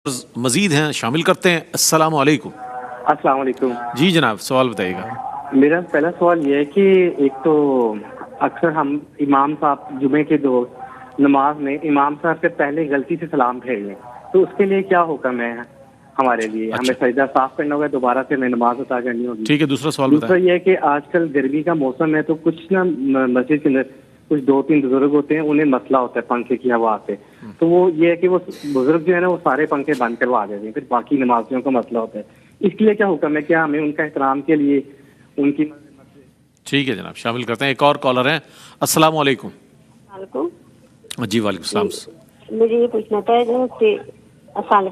مزید ہیں شامل کرتے ہیں۔ السلام علیکم۔ السلام علیکم جی جناب، سوال بتائیے گا۔ میرا پہلا سوال یہ ہے کہ ایک تو اکثر ہم امام صاحب جمعے کے دو نماز میں امام صاحب سے پہلے غلطی سے سلام پھیر لیں تو اس کے لیے کیا حکم ہے ہمارے لیے؟ ہمیں سجدہ صاف کرنا ہوگا، دوبارہ سے ہمیں نماز ادا کرنی ہوگی؟ ٹھیک ہے، دوسرا سوال دوسرا بتائیں۔ یہ ہے کہ آج کل گرمی کا موسم ہے تو کچھ نا مسجد کے اندر کچھ دو تین بزرگ ہوتے ہیں، انہیں مسئلہ ہوتا ہے پنکھے کی ہوا سے، تو وہ یہ ہے کہ وہ بزرگ جو ہے نا وہ سارے پنکھے بند کروا دیتے ہیں، پھر باقی نمازیوں کا مسئلہ ہوتا ہے۔ اس کے لیے کیا حکم ہے؟ کیا ہمیں ان کا احترام کے لیے ان کی؟ ٹھیک ہے جناب، شامل کرتے ہیں۔ ایک اور کالر ہیں۔ السلام علیکم۔ وعلیکم جی وعلیکم السلام۔ مجھے یہ پوچھنا تھا السلام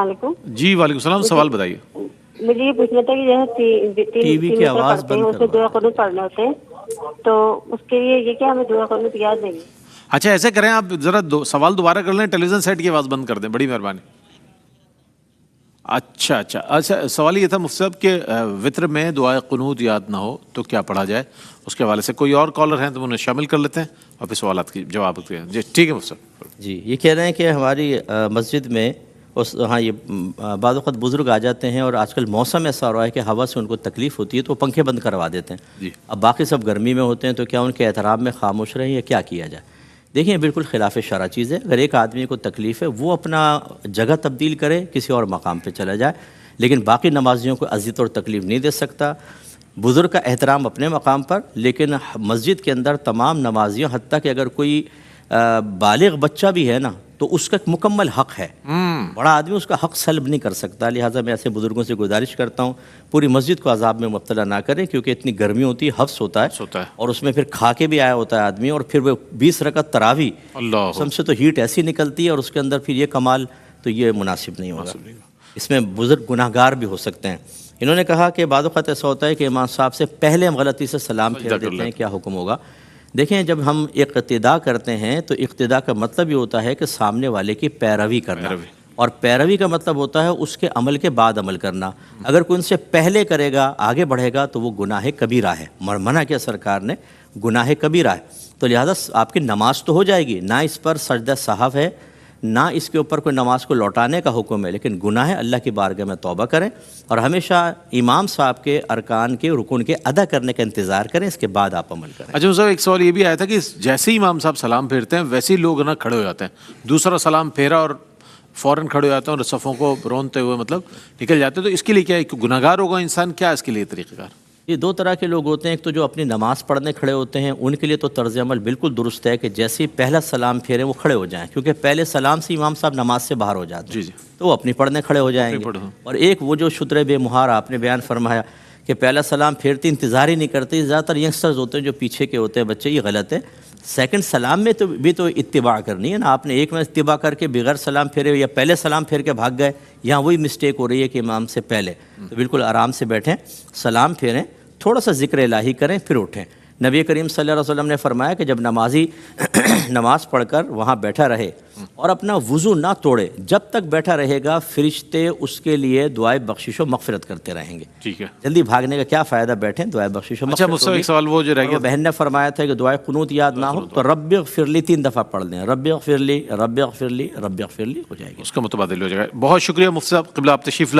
علیکم۔ جی وعلیکم السلام، سوال بتائیے۔ مجھے یہ پوچھنا تھا کہ ٹی وی کی آواز بند اسے دعا قنوت پڑھنے ہوتے ہیں تو اس کے لیے یہ کیا ہمیں دعا قنوت یاد نہیں؟ اچھا ایسے کریں، آپ ذرا سوال دوبارہ کر لیں، ٹیلی ویژن سیٹ کی آواز بند کر دیں، بڑی مہربانی۔ اچھا سوال یہ تھا مفتی صاحب کہ وطر میں دعائے قنوت یاد نہ ہو تو کیا پڑھا جائے؟ اس کے حوالے سے کوئی اور کالر ہیں تو انہیں شامل کر لیتے ہیں اور پھر سوالات کی جواب دیں۔ جی ٹھیک ہے مفتی صاحب۔ جی یہ کہہ رہے ہیں کہ ہماری مسجد میں ہاں یہ بعض وقت بزرگ آ جاتے ہیں اور آج کل موسم ایسا ہو رہا ہے کہ ہوا سے ان کو تکلیف ہوتی ہے تو وہ پنکھے بند کروا دیتے ہیں۔ جی اب باقی سب گرمی میں ہوتے ہیں تو کیا ان کے احترام میں خاموش رہیں یا کیا کیا جائے؟ دیکھیں بالکل خلاف شرع چیز ہے۔ اگر ایک آدمی کو تکلیف ہے وہ اپنا جگہ تبدیل کرے، کسی اور مقام پہ چلا جائے، لیکن باقی نمازیوں کو اذیت اور تکلیف نہیں دے سکتا۔ بزرگ کا احترام اپنے مقام پر، لیکن مسجد کے اندر تمام نمازیوں حتیٰ کہ اگر کوئی بالغ بچہ بھی ہے نا تو اس کا مکمل حق ہے، بڑا آدمی اس کا حق سلب نہیں کر سکتا۔ لہٰذا میں ایسے بزرگوں سے گزارش کرتا ہوں پوری مسجد کو عذاب میں مبتلا نہ کریں، کیونکہ اتنی گرمی ہوتی ہے، حبس ہوتا ہے اور اس میں پھر کھا کے بھی آیا ہوتا ہے آدمی، اور پھر وہ 20 رکعت تراویح قسم سے تو ہیٹ ایسی نکلتی ہے، اور اس کے اندر پھر یہ کمال تو یہ مناسب نہیں ہوگا۔ اس میں بزرگ گناہ گار بھی ہو سکتے ہیں۔ انہوں نے کہا کہ بعض اوقات ایسا ہوتا ہے کہ امام صاحب سے پہلے ہم غلطی سے سلام پھیر دیتے ہیں، کیا حکم ہوگا؟ دیکھیں جب ہم اقتداء کرتے ہیں تو اقتداء کا مطلب یہ ہوتا ہے کہ سامنے والے کی پیروی کرنا، اور پیروی کا مطلب ہوتا ہے اس کے عمل کے بعد عمل کرنا۔ اگر کوئی ان سے پہلے کرے گا، آگے بڑھے گا تو وہ گناہ کبیرہ ہے، منع کیا سرکار نے، گناہ کبیرہ ہے۔ تو لہذا آپ کی نماز تو ہو جائے گی، نہ اس پر سجدہ سہو ہے، نہ اس کے اوپر کوئی نماز کو لوٹانے کا حکم ہے، لیکن گناہ ہے، اللہ کی بارگاہ میں توبہ کریں اور ہمیشہ امام صاحب کے ارکان کے رکن کے ادا کرنے کا انتظار کریں، اس کے بعد آپ عمل کریں۔ اچھا صاحب ایک سوال یہ بھی آیا تھا کہ جیسے ہی امام صاحب سلام پھیرتے ہیں ویسے ہی لوگ نا کھڑے ہو جاتے ہیں، دوسرا سلام پھیرا اور فوراً کھڑے ہو جاتے ہیں اور صفوں کو رونتے ہوئے مطلب نکل جاتے ہیں، تو اس کے لیے کیا ہے؟ گناہ گار ہوگا انسان، کیا اس کے لیے طریقہ کار؟ یہ دو طرح کے لوگ ہوتے ہیں، ایک تو جو اپنی نماز پڑھنے کھڑے ہوتے ہیں، ان کے لیے تو طرز عمل بالکل درست ہے کہ جیسے ہی پہلا سلام پھیریں وہ کھڑے ہو جائیں، کیونکہ پہلے سلام سے امام صاحب نماز سے باہر ہو جاتے ہیں، تو وہ اپنی پڑھنے کھڑے ہو جائیں گے۔ اور ایک وہ جو شتر بے مہار آپ نے بیان فرمایا کہ پہلا سلام پھیرتے انتظار ہی نہیں کرتے، زیادہ تر ینگسٹرز ہوتے ہیں جو پیچھے کے ہوتے ہیں بچے، یہ غلط ہے۔ سیکنڈ سلام میں تو بھی تو اتباع کرنی ہے نا، آپ نے ایک میں اتباع کر کے بغیر سلام پھیرے یا پہلے سلام پھیر کے بھاگ گئے، یہاں وہی مسٹیک ہو رہی ہے کہ امام سے پہلے، تو بالکل آرام سے بیٹھیں، سلام پھیریں، تھوڑا سا ذکر الہی کریں، پھر اٹھیں۔ نبی کریم صلی اللہ علیہ وسلم نے فرمایا کہ جب نمازی نماز پڑھ کر وہاں بیٹھا رہے اور اپنا وضو نہ توڑے، جب تک بیٹھا رہے گا فرشتے اس کے لیے دعائے بخشش و مغفرت کرتے رہیں گے۔ ٹھیک ہے، جلدی بھاگنے کا کیا فائدہ، بیٹھیں، دعائے بخشش و مغفرت ہوگی۔ اچھا ایک سوال وہ جو رہ گیا، بہن نے فرمایا تھا کہ دعائے قنوت یاد نہ ہو تو رب اغفر لی 3 دفعہ پڑھ لیں، رب اغفر لی، رب اغفر لی، رب اغفر لی، ہو جائے گی، اس کا متبادل ہو جائے گا۔ بہت شکریہ مفتی صاحب، قبلہ آپ تشریف